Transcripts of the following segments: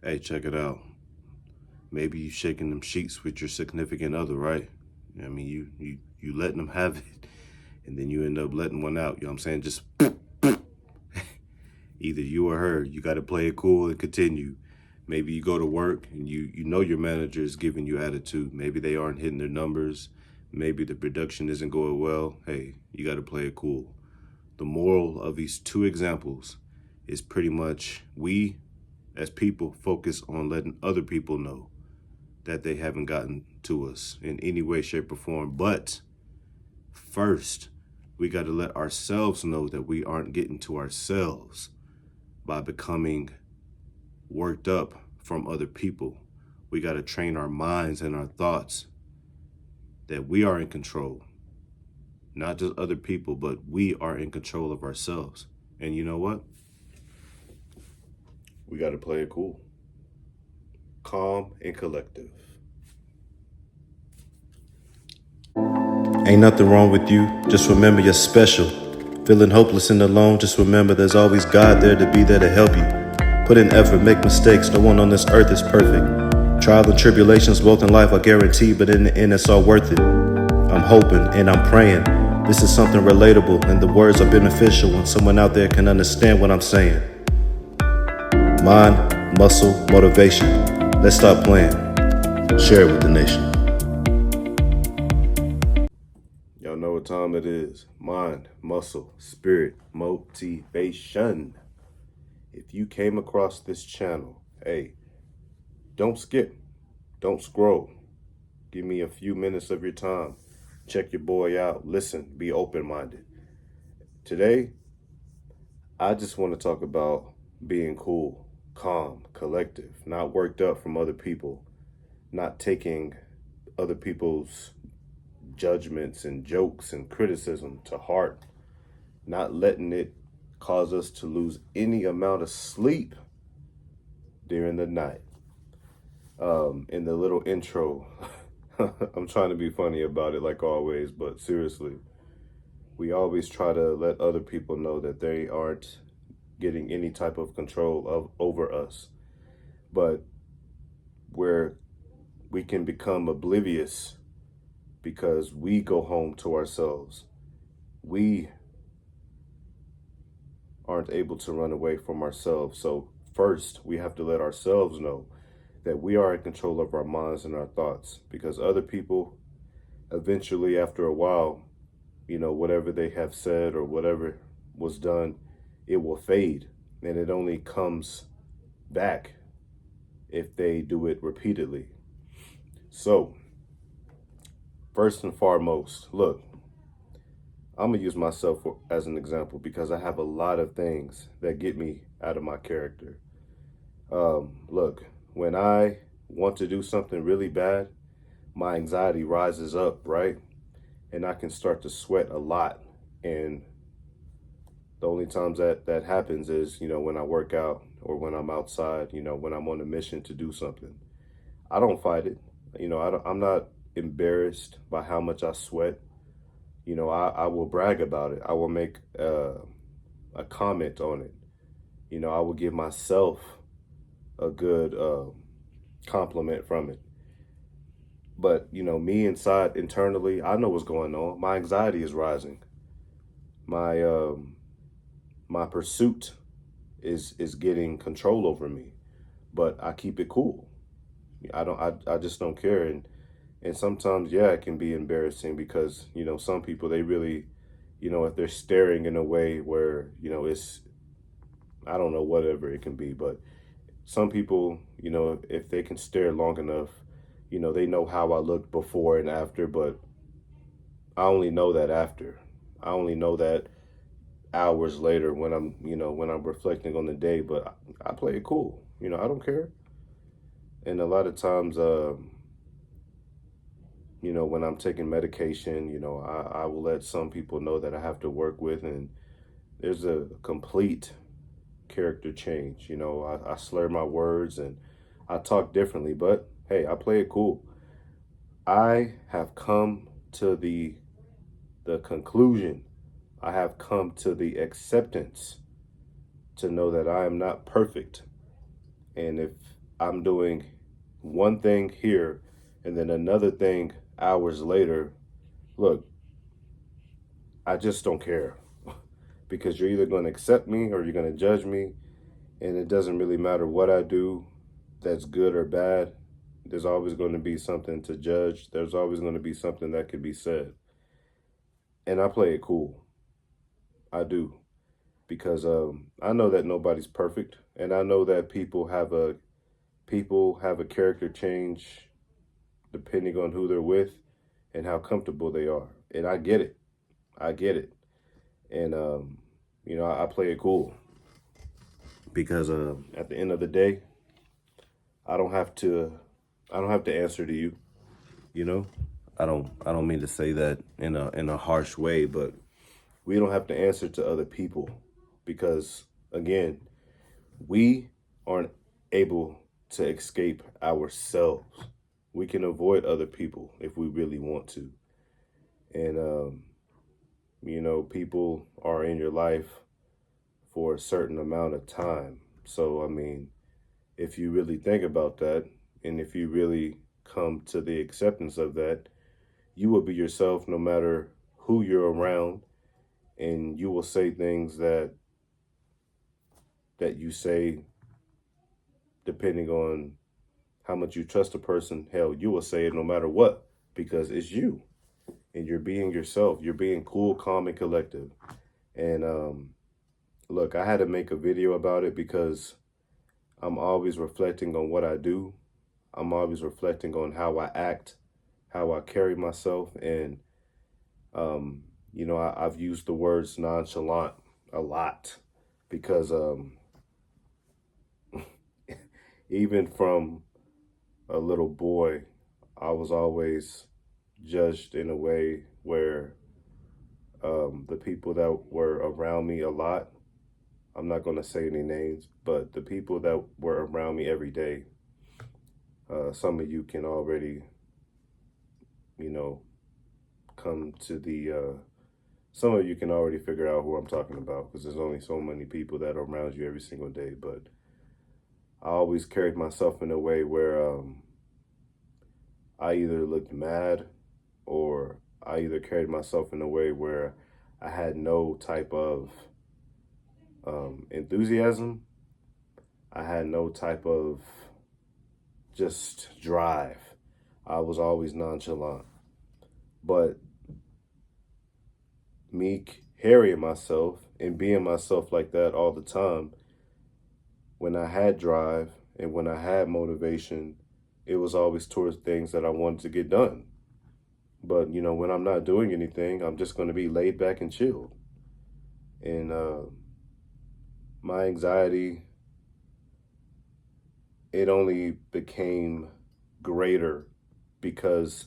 Hey, check it out. Maybe you shaking them sheets with your significant other, right? I mean, you letting them have it, and then you end up letting one out. You know what I'm saying? Just either you or her. You got to play it cool and continue. Maybe you go to work and you know your manager is giving you attitude. Maybe they aren't hitting their numbers. Maybe the production isn't going well. Hey, you got to play it cool. The moral of these two examples is pretty much we as people focus on letting other people know that they haven't gotten to us in any way, shape, or form. But first, we got to let ourselves know that we aren't getting to ourselves by becoming worked up from other people. We got to train our minds and our thoughts that we are in control. Not just other people, but we are in control of ourselves. And you know what? We got to play it cool, calm, and collective. Ain't nothing wrong with you. Just remember you're special. Feeling hopeless and alone, just remember there's always God there to be there to help you. Put in effort, make mistakes. No one on this earth is perfect. Trials and tribulations both in life are guaranteed, but in the end it's all worth it. I'm hoping and I'm praying. This is something relatable and the words are beneficial when someone out there can understand what I'm saying. Mind, muscle, motivation. Let's stop playing. Share it with the nation. Y'all know what time it is. Mind, muscle, spirit, motivation. If you came across this channel, hey, don't skip, don't scroll. Give me a few minutes of your time. Check your boy out. Listen, be open-minded. Today, I just want to talk about being cool, calm, collective, not worked up from other people, not taking other people's judgments and jokes and criticism to heart, not letting it cause us to lose any amount of sleep during the night. In the little intro, I'm trying to be funny about it like always, but seriously, we always try to let other people know that they aren't getting any type of control over us. But where we can become oblivious because we go home to ourselves. We aren't able to run away from ourselves. So first, we have to let ourselves know that we are in control of our minds and our thoughts, because other people, eventually, after a while, whatever they have said or whatever was done, it will fade, and it only comes back if they do it repeatedly. So, first and foremost, look, I'm gonna use myself as an example because I have a lot of things that get me out of my character. Look, when I want to do something really bad, my anxiety rises up, right? And I can start to sweat a lot. And the only times that happens is, when I work out or when I'm outside, when I'm on a mission to do something. I don't fight it. I'm not embarrassed by how much I sweat. I will brag about it. I will make a comment on it. I will give myself a good compliment from it. But, me internally, I know what's going on. My anxiety is rising. My pursuit is getting control over me. But I keep it cool. I just don't care. And sometimes, yeah, it can be embarrassing because, some people, they really, if they're staring in a way where, it's, I don't know, whatever it can be. But some people, if they can stare long enough, they know how I look before and after, but I only know that after. I only know that hours later when I'm reflecting on the day, but I play it cool. I don't care. And a lot of times, when I'm taking medication, I will let some people know that I have to work with, and there's a complete character change. I slur my words and I talk differently, but hey, I play it cool. I have come to the conclusion, I have come to the acceptance to know that I am not perfect. And if I'm doing one thing here and then another thing hours later. Look, I just don't care because you're either going to accept me or you're going to judge me. And it doesn't really matter what I do that's good or bad. There's always going to be something to judge. There's always going to be something that could be said. And I play it cool. I do. Because I know that nobody's perfect. And I know that people have a character change depending on who they're with and how comfortable they are. And I get it. I get it. And I play it cool because at the end of the day, I don't have to I don't have to answer to you, you know? I don't mean to say that in a harsh way, but we don't have to answer to other people because again, we aren't able to escape ourselves. We can avoid other people if we really want to. And people are in your life for a certain amount of time. So I mean, if you really think about that, and if you really come to the acceptance of that, you will be yourself no matter who you're around, and you will say things that you say depending on how much you trust a person. Hell, you will say it no matter what because it's you, and you're being yourself. You're being cool, calm, and collective. And look, I had to make a video about it because I'm always reflecting on what I do. I'm always reflecting on how I act, how I carry myself. And, I've used the words nonchalant a lot because even from a little boy, I was always judged in a way where the people that were around me a lot, I'm not going to say any names, but the people that were around me every day, some of you can already, come to some of you can already figure out who I'm talking about because there's only so many people that are around you every single day. But I always carried myself in a way where I either looked mad or I either carried myself in a way where I had no type of enthusiasm. I had no type of just drive. I was always nonchalant. But me carrying myself and being myself like that all the time, when I had drive and when I had motivation, it was always towards things that I wanted to get done. But, when I'm not doing anything, I'm just going to be laid back and chilled. And my anxiety, it only became greater because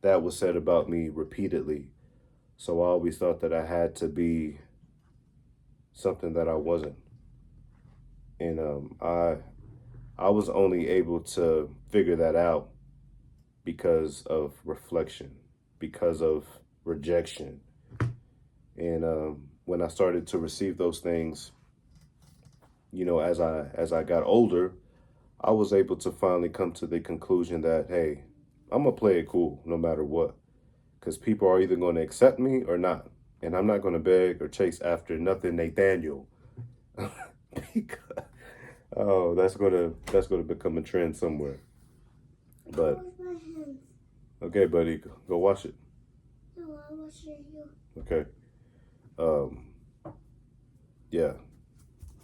that was said about me repeatedly. So I always thought that I had to be something that I wasn't. And I was only able to figure that out because of reflection, because of rejection. And when I started to receive those things, as I got older, I was able to finally come to the conclusion that, hey, I'm gonna play it cool no matter what, because people are either going to accept me or not, and I'm not going to beg or chase after nothing, Nathaniel. Because, oh, that's gonna become a trend somewhere. But okay, buddy, go wash it. No, I wash it you. Okay. Um. Yeah,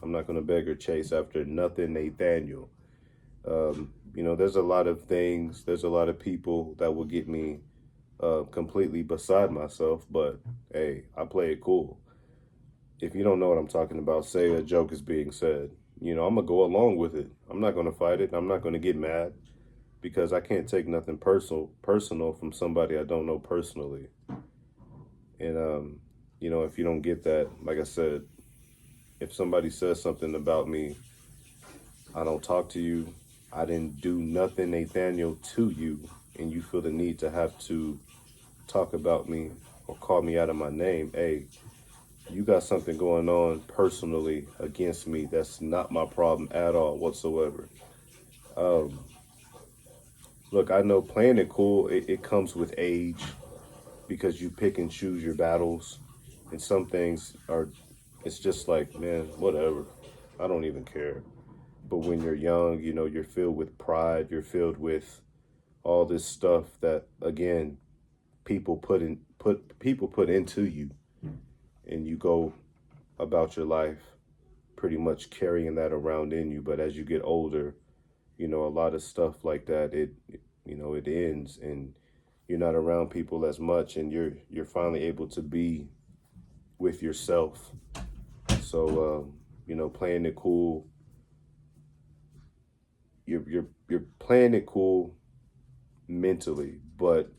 I'm not gonna beg or chase after nothing, Nathaniel. There's a lot of things. There's a lot of people that will get me completely beside myself. But hey, I play it cool. If you don't know what I'm talking about, say a joke is being said. I'm gonna go along with it. I'm not gonna fight it. I'm not gonna get mad because I can't take nothing personal from somebody I don't know personally. And if you don't get that, like I said, if somebody says something about me, I don't talk to you, I didn't do nothing, Nathaniel, to you, and you feel the need to have to talk about me or call me out of my name, hey, you got something going on personally against me. That's not my problem at all whatsoever. Um, Look, I know playing it cool, it comes with age because you pick and choose your battles. And some things are, it's just like, man, whatever. I don't even care. But when you're young, you know, you're filled with pride. You're filled with all this stuff that, again, people put into you, and you go about your life pretty much carrying that around in you. But as you get older, you know, a lot of stuff like that, you know, it ends, and you're not around people as much, and you're finally able to be with yourself. So, you know, playing it cool, you're playing it cool mentally, but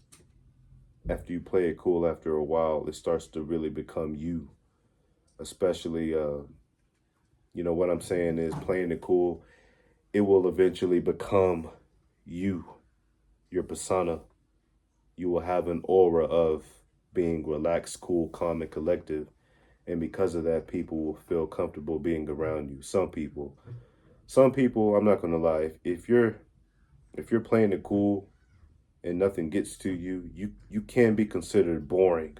after you play it cool, after a while, it starts to really become you. Especially, you know, what I'm saying is playing it cool, it will eventually become you, your persona. You will have an aura of being relaxed, cool, calm, and collective. And because of that, people will feel comfortable being around you. Some people, I'm not gonna lie, if you're playing it cool and nothing gets to you, you can be considered boring.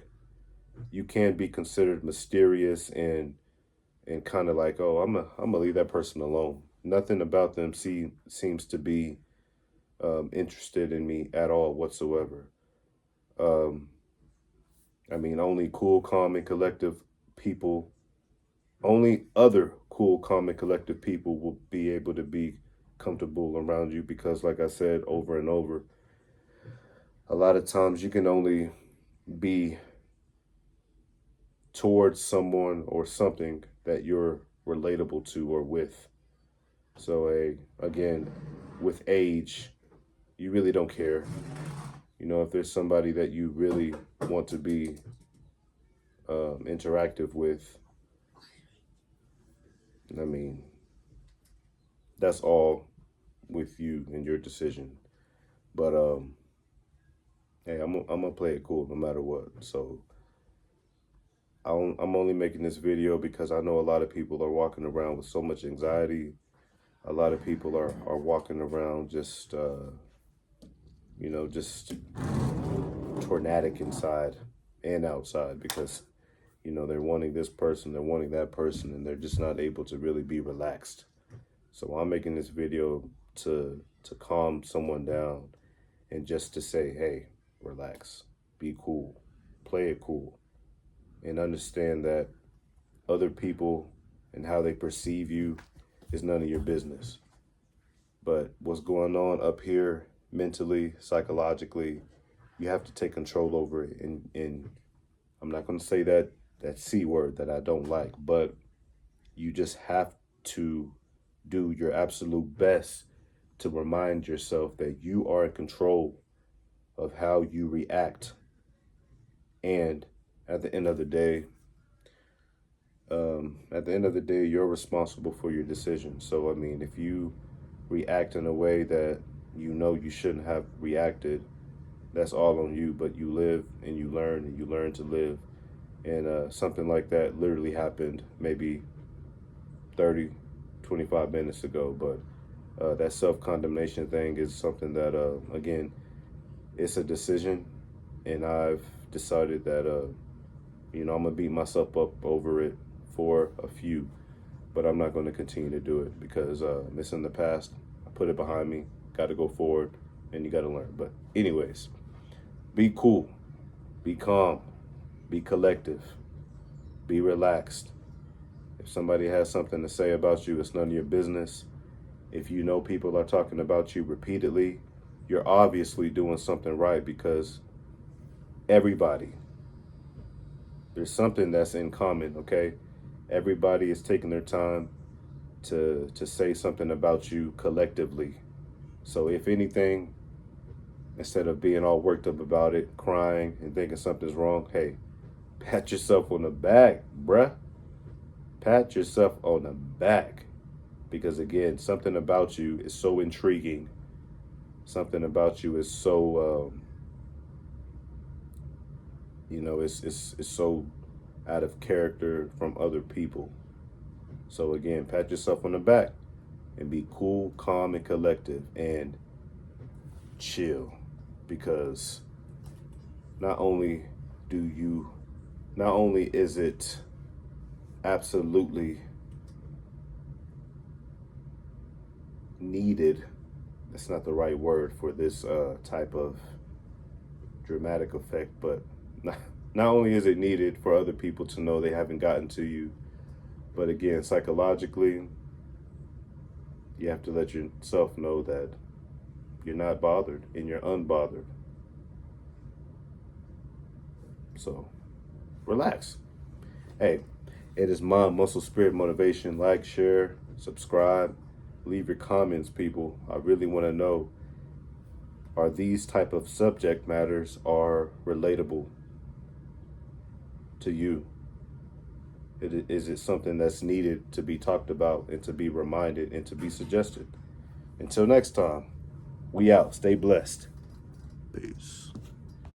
You can be considered mysterious and kind of like, oh, I'm gonna leave that person alone. Nothing about them seems to be interested in me at all whatsoever. Um, I mean, only cool, calm, and collective people, only other cool, calm, and collective people will be able to be comfortable around you because, like I said over and over, a lot of times you can only be towards someone or something that you're relatable to or with. So, again, with age, you really don't care. You know, if there's somebody that you really want to be interactive with, I mean, that's all with you and your decision. But hey, I'm gonna play it cool no matter what. So I'm only making this video because I know a lot of people are walking around with so much anxiety. A lot of people are walking around just you know, just tornadic inside and outside because you know they're wanting this person, they're wanting that person, and they're just not able to really be relaxed. So I'm making this video to calm someone down and just to say, hey, relax, be cool, play it cool, and understand that other people and how they perceive you is none of your business. But what's going on up here mentally, psychologically, you have to take control over it. And I'm not going to say that C word that I don't like, but you just have to do your absolute best to remind yourself that you are in control of how you react. And at the end of the day, you're responsible for your decisions. So, I mean, if you react in a way that you know you shouldn't have reacted, that's all on you. But you live and you learn to live. And something like that literally happened maybe 30, 25 minutes ago. But that self-condemnation thing is something that, again, it's a decision. And I've decided that, you know, I'm going to beat myself up over it for a few. But I'm not going to continue to do it because it's in the past. I put it behind me. Got to go forward, and you got to learn. But anyways, be cool, be calm, be collective, be relaxed. If somebody has something to say about you, it's none of your business. If you know people are talking about you repeatedly, you're obviously doing something right because everybody, there's something that's in common, okay? Everybody is taking their time to say something about you collectively. So if anything, instead of being all worked up about it, crying and thinking something's wrong, hey, pat yourself on the back, bruh. Pat yourself on the back. Because again, something about you is so intriguing. Something about you is so, you know, it's so out of character from other people. So again, pat yourself on the back. and be cool, calm, and collective and chill. Because not only is it absolutely needed, that's not the right word for this type of dramatic effect, but not only is it needed for other people to know they haven't gotten to you, but again, psychologically, you have to let yourself know that you're not bothered and you're unbothered. So, relax. Hey, it is Mind, Muscle, Spirit, Motivation. Like, share, subscribe, leave your comments, people. I really want to know, are these type of subject matters are relatable to you? Is it something that's needed to be talked about and to be reminded and to be suggested? Until next time, we out. Stay blessed. Peace.